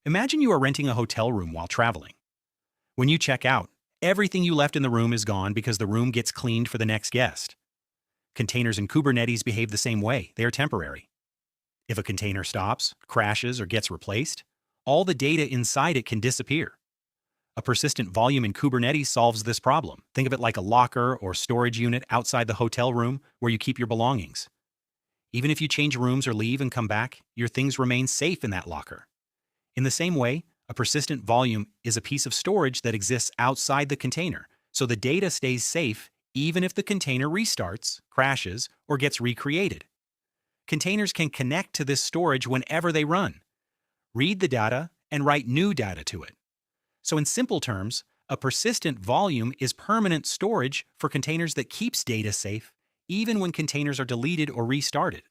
Imagine you are renting a hotel room while traveling. When you check out, everything you left in the room is gone because the room gets cleaned for the next guest. Containers in Kubernetes behave the same way. They are temporary. If a container stops, crashes, or gets replaced, all the data inside it can disappear. A persistent volume in Kubernetes solves this problem. Think of it like a locker or storage unit outside the hotel room where you keep your belongings. Even if you change rooms or leave and come back, your things remain safe in that locker. In the same way, a persistent volume is a piece of storage that exists outside the container, so the data stays safe even if the container restarts, crashes, or gets recreated. Containers can connect to this storage whenever they run, read the data, and write new data to it. So in simple terms, a persistent volume is permanent storage for containers that keeps data safe even when containers are deleted or restarted.